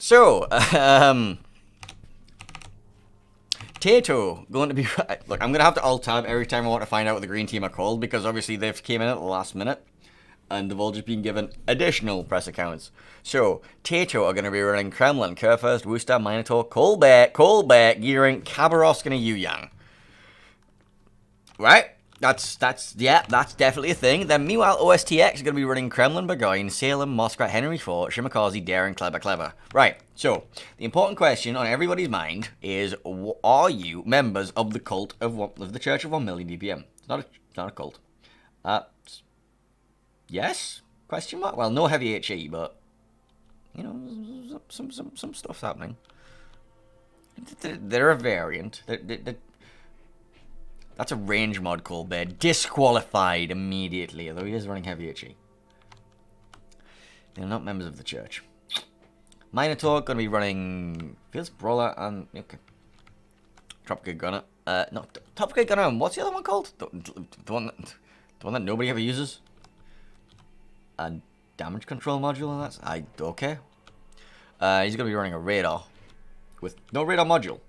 So, TAYTO going to be... Look, I'm going to have to alt-tab every time I want to find out what the green team are called, because obviously they've came in at the last minute, and they've all just been given additional press accounts. So, TAYTO are going to be running Kremlin, Kurfürst, Worcester, Minotaur, Colbert, Gearing, Khabarovsk, and a Yuyang. Right? That's definitely a thing. Then meanwhile, OST-X is going to be running Kremlin, Burgoyne, Salem, Moskva, Henry IV, Shimakaze, Daring, Clever. Right, so, the important question on everybody's mind is, are you members of the cult of the Church of 1 million DPM? It's not a cult. Yes? Question mark? Well, no heavy HE, but, you know, some stuff's happening. They're a variant. That's a range mod called there. Disqualified immediately, although he is running heavy HE. They're not members of the church. Minotaur going to be running Fields Brawler and... Okay. Tropical Gunner. No, Tropical Gunner and what's the other one called? The one that nobody ever uses? And damage control module and that's... Okay. He's going to be running a radar. With no radar module.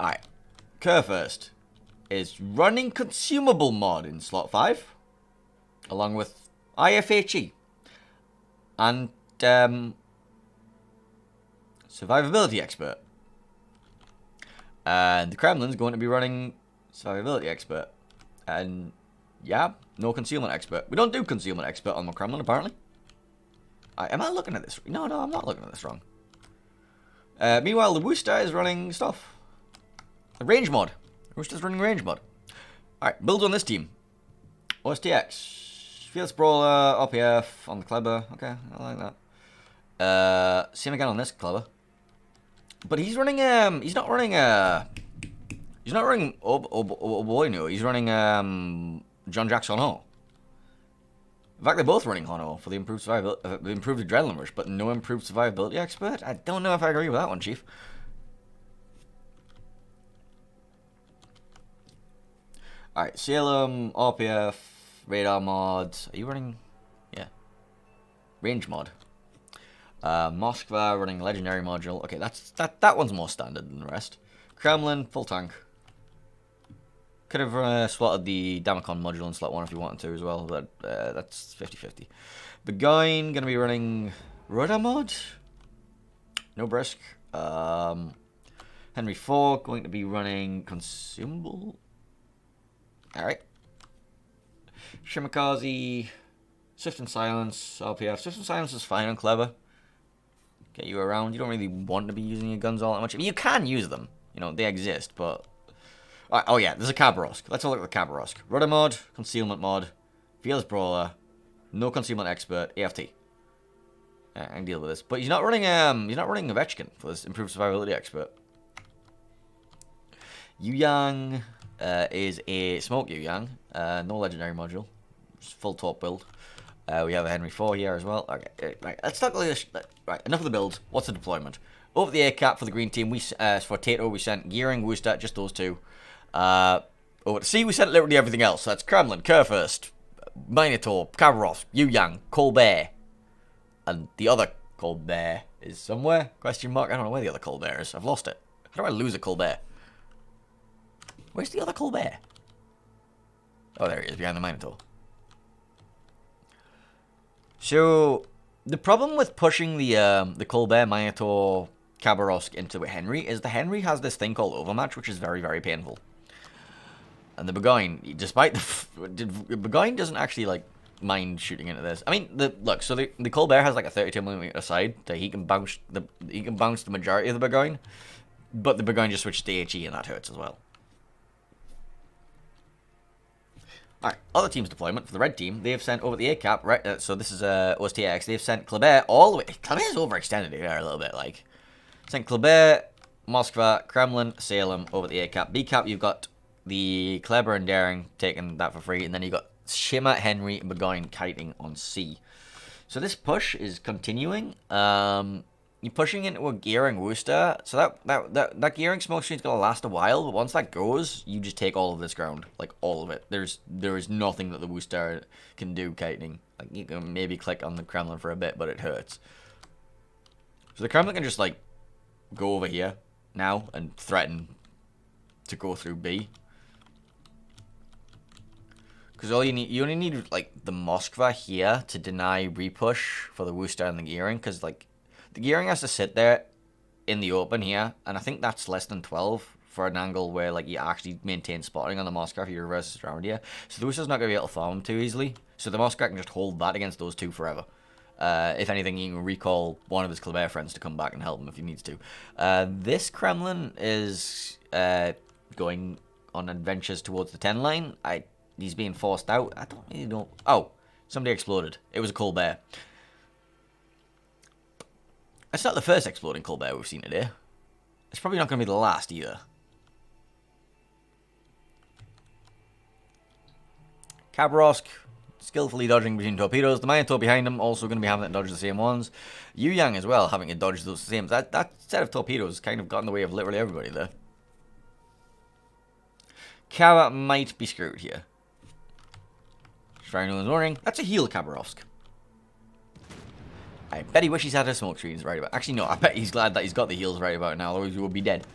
Alright, Kurfürst is running consumable mod in slot 5, along with IFHE and survivability expert. And the Kremlin's going to be running survivability expert. And yeah, no concealment expert. We don't do concealment expert on the Kremlin, apparently. Am I looking at this? No, I'm not looking at this wrong. Meanwhile, the Worcester is running stuff. Range mod. Worcester's running range mod. Alright, builds on this team. OST-X. Fields Brawler, RPF on the Kleber. Okay, I like that. Same again on this Kleber. But he's running, he's not running Oboino. He's running, John Jackson Hall. In fact, they're both running Hono for the improved survivability, improved adrenaline rush, but no improved survivability expert. I don't know if I agree with that one, Chief. Alright, Salem, RPF, radar mod. Are you running? Yeah. Range mod. Moskva running legendary module. Okay, that one's more standard than the rest. Kremlin, full tank. Could have slotted the Damacon module in slot 1 if you wanted to as well, but that's 50-50. Burgoyne gonna be running radar mod. No brisk. Henry IV going to be running consumable. Alright. Shimakaze, Swift and Silence, RPF. Swift and Silence is fine and clever. Get you around. You don't really want to be using your guns all that much. I mean, you can use them. You know, they exist, but... Right, oh yeah, there's a Khabarovsk. Let's have a look at the Khabarovsk. Rudder mod, concealment mod, Fields Brawler, no concealment expert, AFT. I can deal with this. But he's not running Ovechkin for this improved survivability expert. Yuyang... is a smoke Yuyang, no legendary module, just full top build. We have a Henry IV here as well. Okay, right, let's talk like this. Right, enough of the builds. What's the deployment? Over the A cap for the green team, we for TAYTO we sent Gearing, Worcester, just those two. Over to C we sent literally everything else. So that's Kremlin, Kurfürst, Minotaur, Khabarovsk, Yuyang, Colbert, and the other Colbert is somewhere? Question mark. I don't know where the other Colbert is. I've lost it. How do I lose a Colbert? Where's the other Colbert? Oh, there he is, behind the Minotaur. So, the problem with pushing the Colbert, Minotaur, Khabarovsk into a Henry is the Henry has this thing called overmatch, which is very, very painful. And the Burgoyne, despite the... Burgoyne doesn't actually, like, mind shooting into this. I mean, look, so the Colbert has, like, a 32mm side that he can bounce the majority of the Burgoyne, but the Burgoyne just switches to HE and that hurts as well. Alright, other team's deployment for the red team, they've sent over the A cap, right? So this is OST-X. They've sent Kleber all the way. Kleber's overextended here a little bit, like. Sent Kleber, Moskva, Kremlin, Salem over the A cap. B cap, you've got the Kleber and Daring taking that for free, and then you've got Shimmer, Henry, and Burgoyne kiting on C. So this push is continuing. you're pushing into a gearing Worcester, so that gearing smoke screen's gonna last a while, but once that goes, you just take all of this ground, like all of it. There is nothing that the Worcester can do kiting. Like you can maybe click on the Kremlin for a bit, but it hurts. So the Kremlin can just like go over here now and threaten to go through B. Because you only need like the Moskva here to deny repush for the Worcester and the gearing, because like the gearing has to sit there in the open here, and I think that's less than 12 for an angle where like you actually maintain spotting on the Moskva if you reverse it around here. So the Worcester's not going to be able to farm them too easily, so the Moskva can just hold that against those two forever. If anything, you can recall one of his Kleber friends to come back and help him if he needs to. This Kremlin is going on adventures towards the 10 line. He's being forced out. I don't really know. Oh, somebody exploded. It was a Colbert. It's not the first exploding Colbert we've seen today. It's probably not going to be the last either. Khabarovsk, skillfully dodging between torpedoes. The Minotaur behind him also going to be having to dodge the same ones. Yu Yang as well, having to dodge those same. That set of torpedoes kind of got in the way of literally everybody there. Kava might be screwed here. Shrine warning. That's a heal, Khabarovsk. I bet he wishes he had his smoke screens right about. Actually, no. I bet he's glad that he's got the heals right about now, otherwise he would be dead.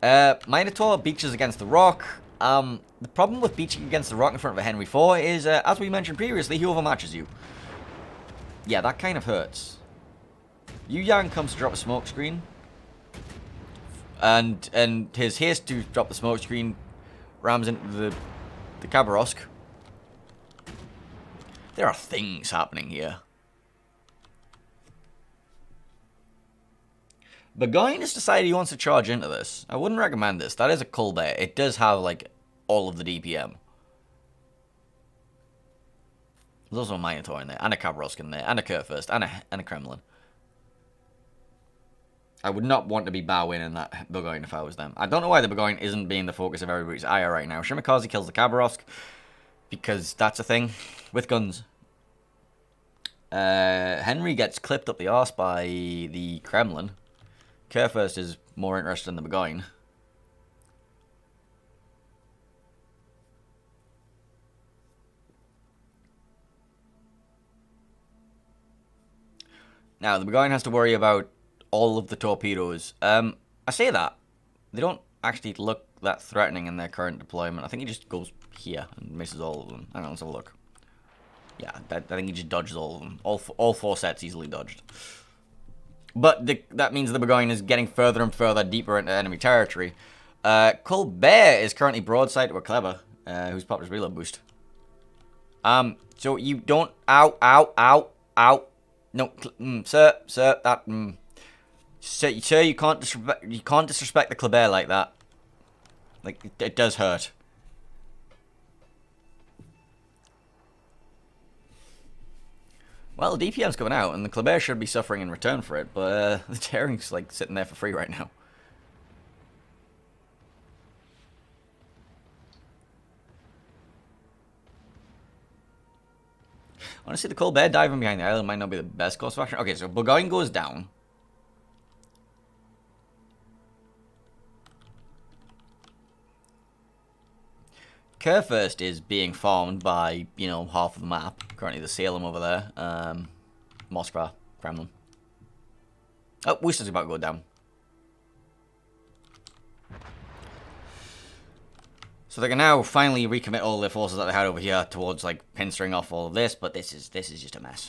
Minotaur beaches against the rock. The problem with beaching against the rock in front of a Henry IV is, as we mentioned previously, he overmatches you. Yeah, that kind of hurts. Yu Yang comes to drop a smoke screen. And his haste to drop the smoke screen rams into the Khabarovsk. There are things happening here. Burgoyne has decided he wants to charge into this. I wouldn't recommend this. That is a Colbert. It does have, like, all of the DPM. There's also a Minotaur in there, and a Khabarovsk in there, and a Kurfürst, and a Kremlin. I would not want to be bowing in that Burgoyne if I was them. I don't know why the Burgoyne isn't being the focus of everybody's ire right now. Shimakaze kills the Khabarovsk, because that's a thing with guns. Henry gets clipped up the arse by the Kremlin. Kurfürst is more interested in the Burgoyne. Now, the Burgoyne has to worry about all of the torpedoes. I say that. They don't actually look that threatening in their current deployment. I think he just goes here and misses all of them. Hang on, let's have a look. Yeah, I think he just dodges all of them. All four sets easily dodged. But that means the Burgoyne is getting further and further deeper into enemy territory. Colbert is currently broadside to a Kleber, who's popped his reload boost. So you don't... Ow, ow, ow, ow. No, sir, that... Sir, you can't disrespect the Kleber like that. Like, it does hurt. Well, the DPM's coming out, and the Kleber should be suffering in return for it, but the Tearing's, like, sitting there for free right now. Honestly, the Colbert diving behind the island might not be the best course of action. Okay, so Burgoyne goes down. Kurfürst is being farmed by, you know, half of the map. Currently the Salem over there. Moskva, Kremlin. Oh, Worcester's about to go down. So they can now finally recommit all their forces that they had over here towards, like, pinstering off all of this, but this is just a mess.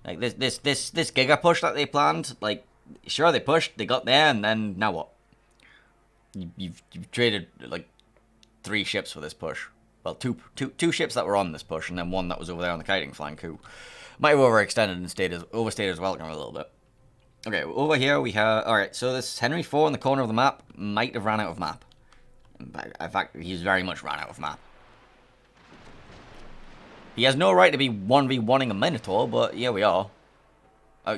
Like, this giga push that they planned, like, sure, they pushed, they got there, and then, now what? You've traded, like, 3 ships for this push. Well, two ships that were on this push, and then one that was over there on the kiting flank, who might have overextended and overstayed his welcome a little bit. Okay, over here we have... Alright, so this Henry IV in the corner of the map might have ran out of map. In fact, he's very much ran out of map. He has no right to be 1v1ing a Minotaur, but here we are.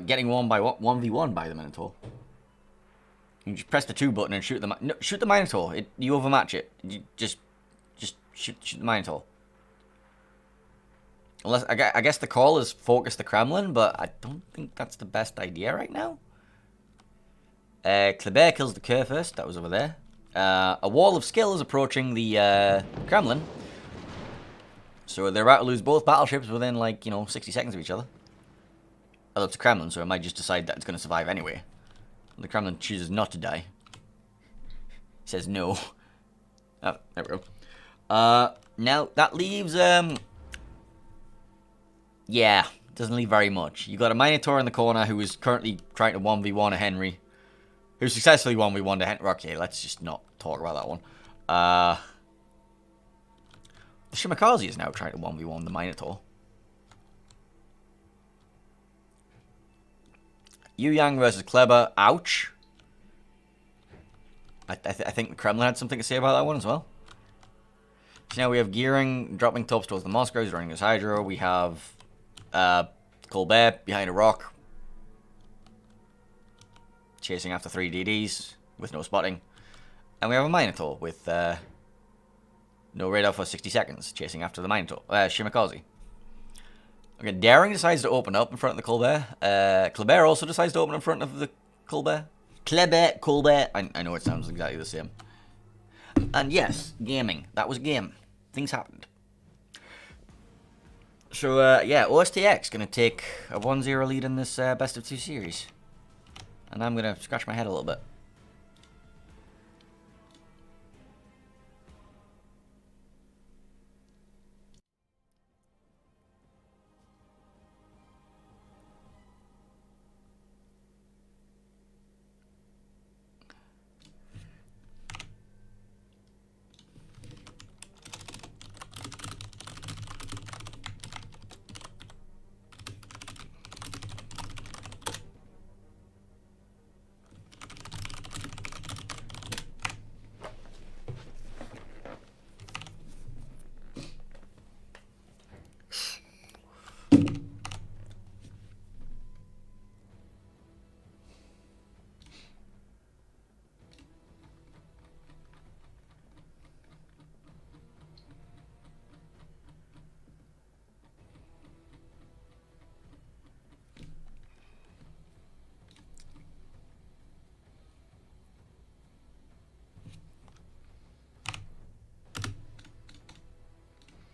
Getting 1v1 by the Minotaur. You just press the 2 button and shoot the... No, shoot the Minotaur. You overmatch it. You just shoot the Minotaur. Unless, I guess the call is focus the Kremlin, but I don't think that's the best idea right now. Kleber kills the Kerr first. That was over there. A wall of skill is approaching the Kremlin. So they're about to lose both battleships within, like, 60 seconds of each other. Although it's a Kremlin, so it might just decide that it's going to survive anyway. The Kremlin chooses not to die. He says no. Oh, there we go. Now, that leaves, yeah, doesn't leave very much. You got a Minotaur in the corner who is currently trying to 1v1 a Henry. Who successfully 1v1'd a Henry. Okay, let's just not talk about that one. The Shimakaze is now trying to 1v1 the Minotaur. Yu Yang versus Kleber. Ouch. I think the Kremlin had something to say about that one as well. So now we have Gearing dropping tops towards the Moscow. He's running his Hydro. We have Colbert behind a rock. Chasing after 3 DDs with no spotting. And we have a Minotaur with no radar for 60 seconds. Chasing after the Minotaur. Shimakaze. Okay, Daring decides to open up in front of the Colbert. Colbert also decides to open in front of the Colbert. Colbert. I know it sounds exactly the same. And yes, gaming. That was a game. Things happened. So, yeah, OST-X going to take a 1-0 lead in this best of 2 series. And I'm going to scratch my head a little bit.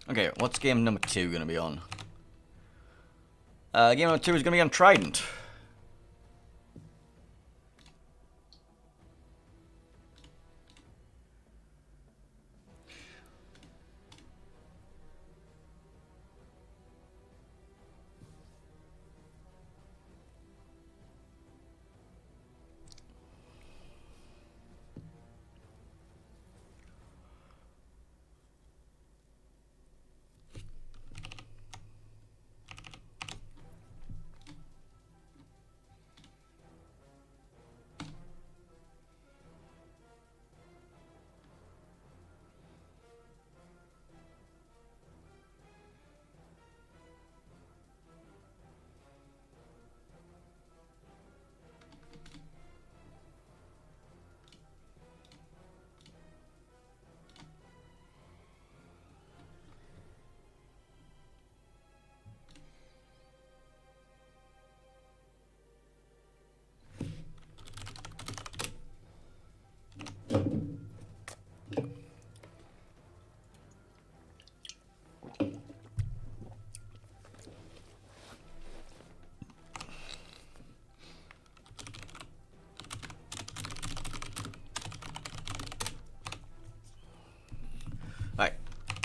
Okay, what's game number 2 going to be on? Game number 2 is going to be on Trident. Alright,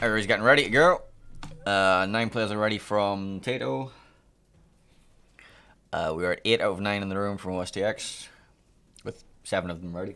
everybody's getting ready to go. 9 players are ready from TAYTO. We are at 8 out of 9 in the room from OST-X, with 7 of them ready.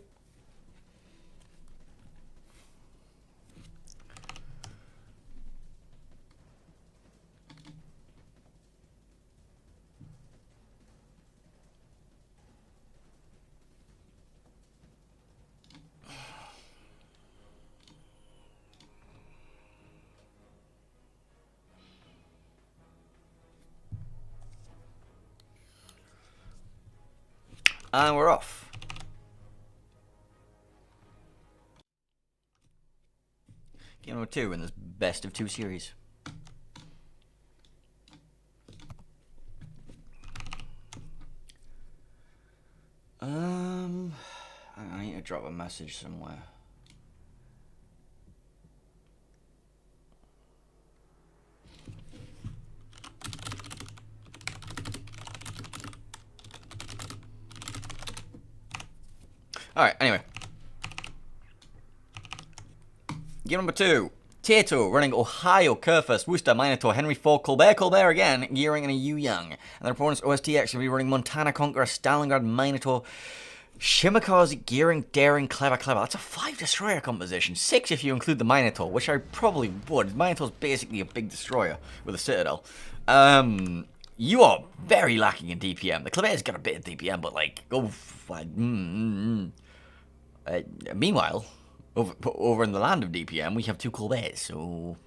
And we're off. Game number 2 in this best of 2 series. message somewhere. Alright, anyway. Game number 2. TAYTO running Ohio, Kerfus, Worcester, Minotaur, Henry IV, Colbert again, gearing in a Yu Yang. And their opponents OST-X will be running Montana, Conqueror, Stalingrad, Minotaur, Shimakaze, Gearing, Daring, Clever. That's a 5 destroyer composition. 6 if you include the Minotaur, which I probably would. Minotaur's basically a big destroyer with a Citadel. You are very lacking in DPM. The Kleber's got a bit of DPM, but like, meanwhile, over in the land of DPM, we have 2 Colberts. So,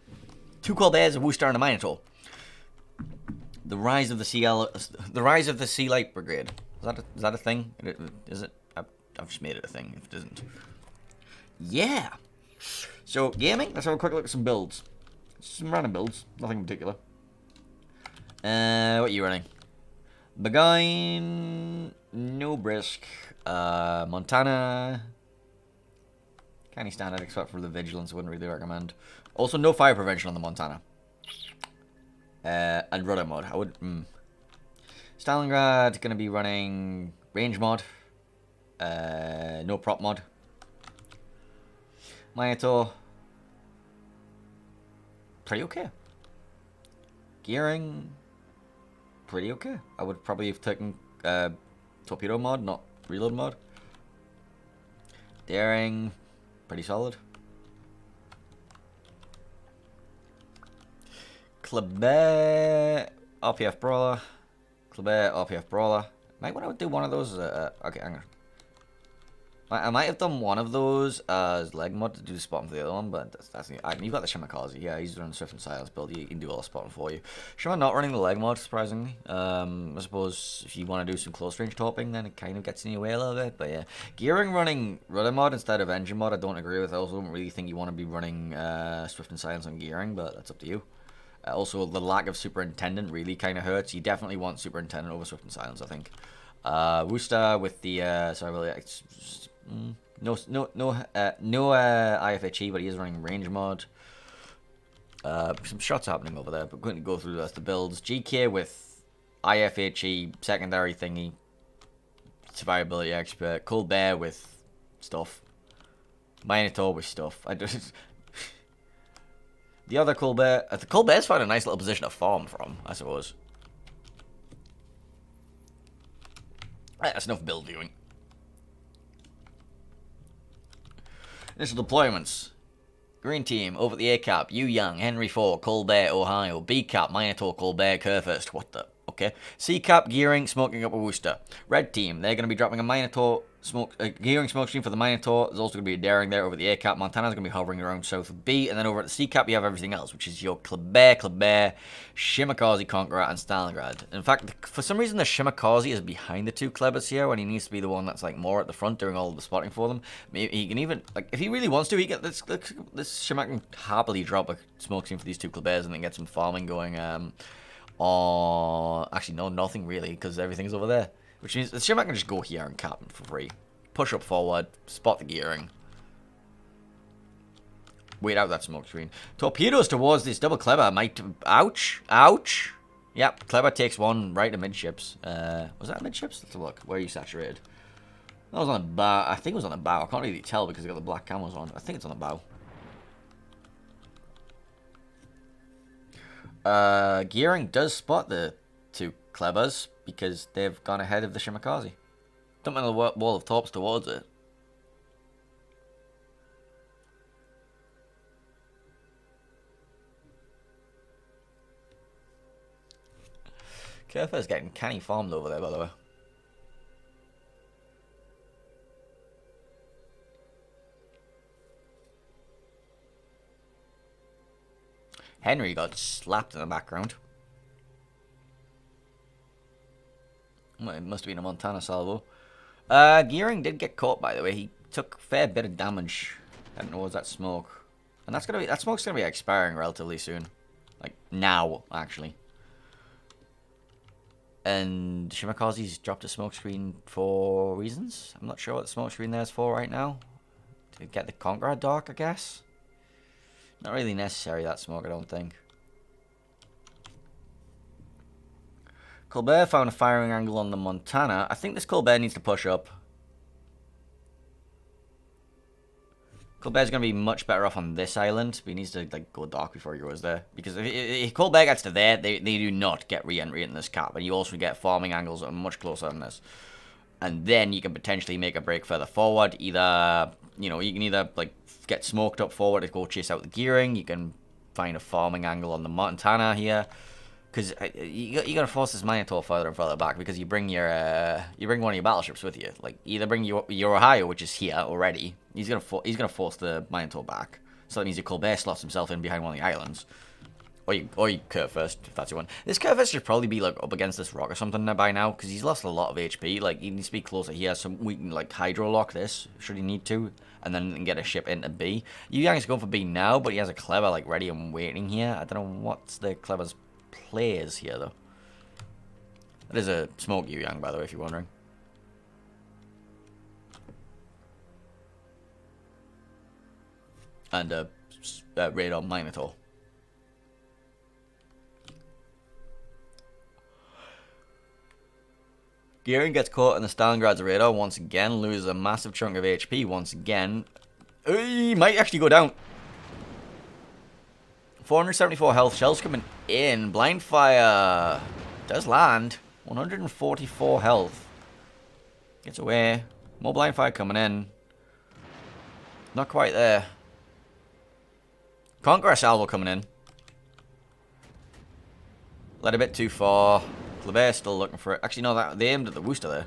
2 Colberts, a Worcester, and a Minotaur. The rise of the Sea Light Brigade. Is that a thing? Is it? I've just made it a thing. If it isn't, yeah. So gaming. Let's have a quick look at some builds. Some random builds. Nothing in particular. What are you running? Beguine. No Brisk. Montana. Kind of standard except for the Vigilance. Wouldn't really recommend. Also, no fire prevention on the Montana. And rudder mod. I would. Stalingrad gonna be running range mod. No prop mod. Minotaur. Pretty okay. Gearing. Pretty okay. I would probably have taken torpedo mod, not reload mod. Daring. Pretty solid. Kleber. RPF Brawler. Kleber, RPF Brawler. Might want to do one of those. Okay, hang on. I might have done one of those as leg mod to do the spotting for the other one, but that's you've got the Shimakaze. Yeah, he's running Swift and Silence build. He can do all the spotting for you. Shima not running the leg mod, surprisingly. I suppose if you want to do some close range topping, then it kind of gets in your way a little bit. But yeah, gearing running rudder mod instead of engine mod, I don't agree with. I also don't really think you want to be running Swift and Silence on gearing, but that's up to you. Also, the lack of Superintendent really kind of hurts. You definitely want Superintendent over Swift and Silence, I think. Worcester with the no IFHE, but he is running range mod. Some shots happening over there, but going to go through the rest of the builds. GK with IFHE secondary thingy, survivability expert. Colbert with stuff. Minotaur with stuff. I just the other Colbert. The Colbert's found a nice little position to farm from, I suppose. That's enough build viewing. Initial deployments. Green team, over the A cap, Yu Yang, Henry IV, Colbert, Ohio. B cap, Minotaur, Colbert, Kerfurst. What the? Okay. C cap, Gearing, smoking up a Worcester. Red team, they're going to be dropping a Minotaur, Gearing smoke screen for the Minotaur. There's also going to be a Daring there over the A cap. Montana's going to be hovering around south of B. And then over at the C cap, you have everything else, which is your Kleber, Shimakaze, Conqueror, and Stalingrad. In fact, for some reason, the Shimakaze is behind the 2 Klebers here, when he needs to be the one that's like more at the front doing all of the spotting for them. Maybe he can even, like, if he really wants to, he can, this Shima can happily drop a smoke screen for these 2 Klebers and then get some farming going. Actually, no, nothing really, because everything's over there. Which means the Shima can just go here and cap for free. Push up forward, spot the gearing. Wait out that smoke screen. Torpedoes towards this double Kleber might... Ouch! Ouch! Yep, Kleber takes one right to midships. Was that midships? Let's have a look. Where are you saturated? That was on the bow. I think it was on the bow. I can't really tell because I got the black camos on. I think it's on the bow. Gearing does spot the 2 Klebers because they've gone ahead of the Shimakaze. Dumping the wall of tops towards it. Kerfer's getting canny farmed over there, by the way. Henry got slapped in the background. Well, it must have been a Montana salvo. Gearing did get caught, by the way. He took a fair bit of damage. I don't know, was that smoke? And that's gonna be, that smoke's gonna be expiring relatively soon. Like, now, actually. And Shimakaze's dropped a smoke screen for reasons. I'm not sure what the smoke screen there's for right now. to get the Conqueror Dock, I guess. Not really necessary, that smoke, I don't think. Colbert found a firing angle on the Montana. I think this Colbert needs to push up. Colbert's going to be much better off on this island, but he needs to like go dark before he goes there. Because if Colbert gets to there, they do not get re-entry in this cap. And you also get farming angles that are much closer than this. And then you can potentially make a break further forward. Either, you know, you can either like get smoked up forward to go chase out the gearing. You can find a farming angle on the Montana here. Because you're gonna force this Minotaur further and further back because you bring one of your battleships with you. Like either bring your Ohio, which is here already. He's gonna force the Minotaur back. So that means your Colbert slots himself in behind one of the islands, or you curve first if that's your one. This curve first should probably be like up against this rock or something by now because he's lost a lot of HP. Like he needs to be closer here, so we can like hydro lock this should he need to, and then get a ship into B. Yu Yang's going for B now, but he has a clever like ready and waiting here. I don't know what's the clever's players here though. That is a smoke Yu Yang, by the way, if you're wondering. And a radar Minotaur. Gearing gets caught in the Stalingrad's radar once again, loses a massive chunk of HP once again. He might actually go down. 474 health, shells coming in, blind fire, does land, 144 health, gets away, more blind fire coming in, not quite there, Conqueror salvo coming in, led a bit too far, Kleber's still looking for it, actually no, they aimed at the Worcester there.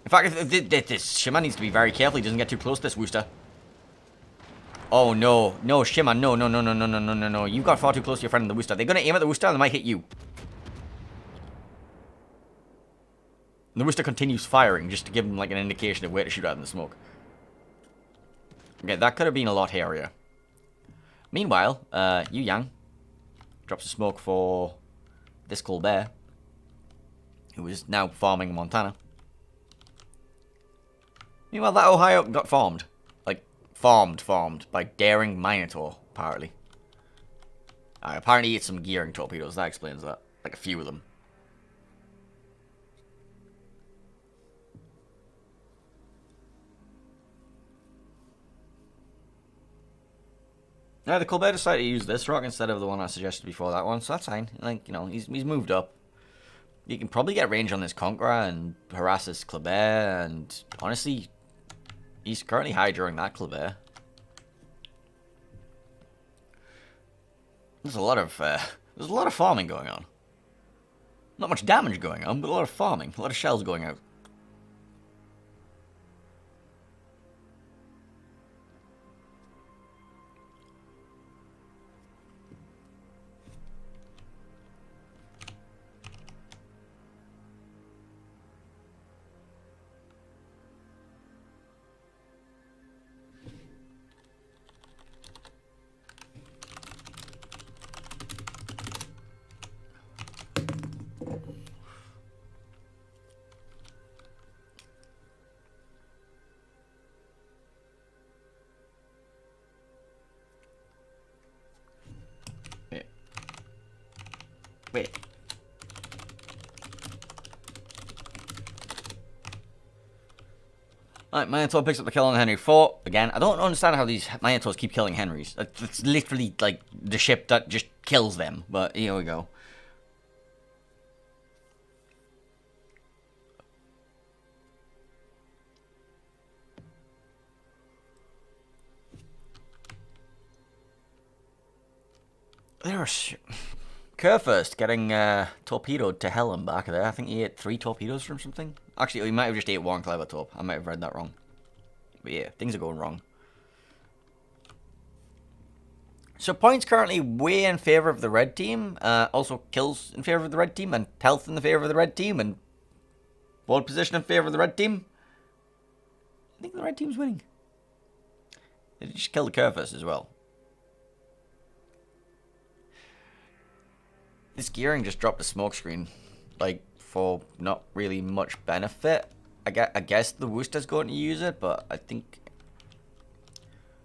In fact, this Shimmer needs to be very careful, he doesn't get too close to this Worcester. Oh no, no, Shimmer, no. You got far too close to your friend in the Worcester. They're gonna aim at the Worcester and they might hit you. And the Worcester continues firing just to give them like an indication of where to shoot at in the smoke. Okay, that could have been a lot hairier. Meanwhile, Yu Yang drops a smoke for this Colbert, who is now farming Montana. Meanwhile, that Ohio got farmed. Farmed by daring Minotaur, apparently. Apparently it's some gearing torpedoes, that explains that. Like a few of them. Now the Colbert decided to use this rock instead of the one I suggested before that one, so that's fine. Like, you know, he's moved up. You can probably get range on this Conqueror and harass this Colbert, and honestly, he's currently hydroing that Colbert. There's a lot of farming going on. Not much damage going on, but a lot of farming, a lot of shells going out. Wait. Alright, Minotaur picks up the kill on Henry 4. Again, I don't understand how these Minotaurs keep killing Henrys. It's literally like the ship that just kills them. But here we go. There are Kurfürst getting torpedoed to hell and back there. I think he ate 3 torpedoes from something. Actually, he might have just ate 1 clever torp. I might have read that wrong. But yeah, things are going wrong. So points currently way in favour of the red team. Also kills in favour of the red team. And health in the favour of the red team. And board position in favour of the red team. I think the red team's winning. They just killed the Kurfürst as well. This gearing just dropped a smoke screen, like, for not really much benefit. I guess the Worcester's going to use it, but I think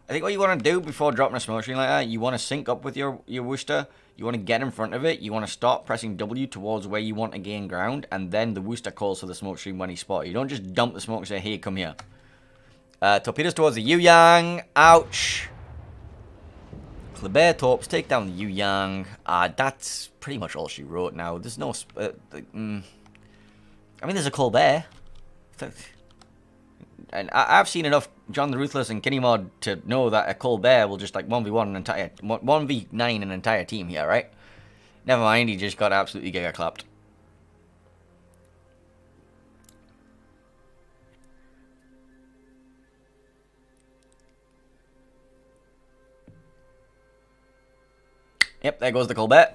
I think what you want to do before dropping a smoke screen like that, you want to sync up with your Wooster. You want to get in front of it. You want to start pressing W towards where you want to gain ground. And then the Wooster calls for the smoke screen when he's spotted. You don't just dump the smoke and say, hey, come here. Torpedoes towards the Yu-Yang. Ouch. Kleber Torps take down the Yu-Yang. That's pretty much all she wrote now. There's no... I mean, there's a Colbert. And I've seen enough John the Ruthless and Kenny Mod to know that a Colbert will just like 1v1 an entire 1v9 an entire team here, right? Never mind, he just got absolutely giga clapped. Yep, there goes the Colbert.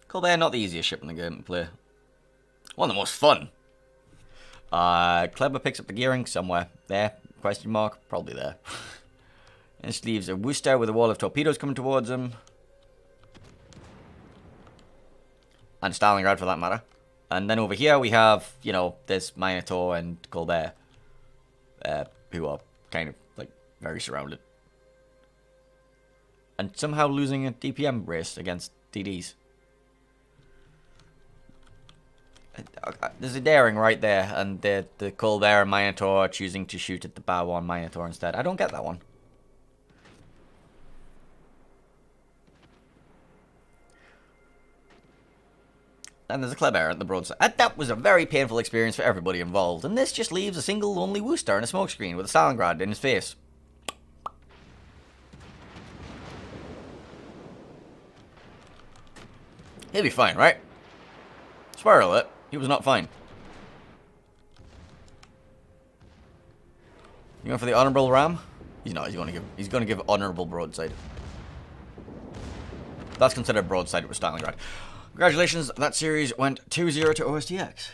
Colbert, not the easiest ship in the game to play. One of the most fun. Kleber picks up the gearing somewhere. There. Question mark. Probably there. And this leaves a Wooster with a wall of torpedoes coming towards him. And Stalingrad for that matter. And then over here we have, you know, this Minotaur and Colbert. Who are kind of, like, very surrounded. And somehow losing a DPM race against DDs. There's a daring right there, and the Colbert and Minotaur are choosing to shoot at the Bar 1 Minotaur instead. I don't get that one. And there's a Kleber at the broadside. That was a very painful experience for everybody involved, and this just leaves a single lonely Wooster in a smokescreen with a Stalingrad in his face. He'll be fine, right? Spoiler alert. He was not fine. You going for the honorable ram? He's not. He's going to give honorable broadside. That's considered broadside with Stalingrad. Congratulations, that series went 2-0 to OST-X.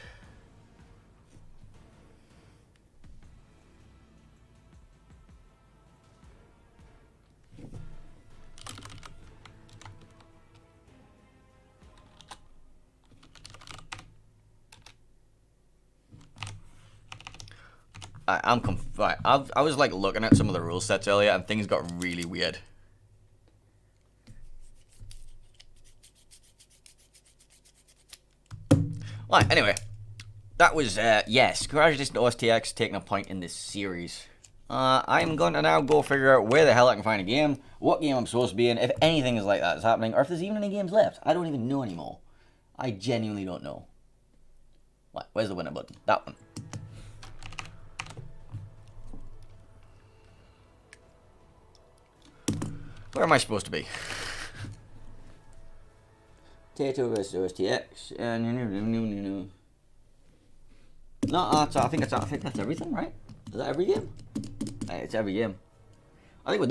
Right, I was like looking at some of the rule sets earlier and things got really weird. Right, anyway. That was, yes, congratulations to OST-X taking a point in this series. I'm going to now go figure out where the hell I can find a game, what game I'm supposed to be in, if anything is like that is happening, or if there's even any games left. I don't even know anymore. I genuinely don't know. What? Where's the winner button? That one. Where am I supposed to be? TAYTO versus OST-X. No, I think that's everything, right? Is that every game? It's every game. I think we're done.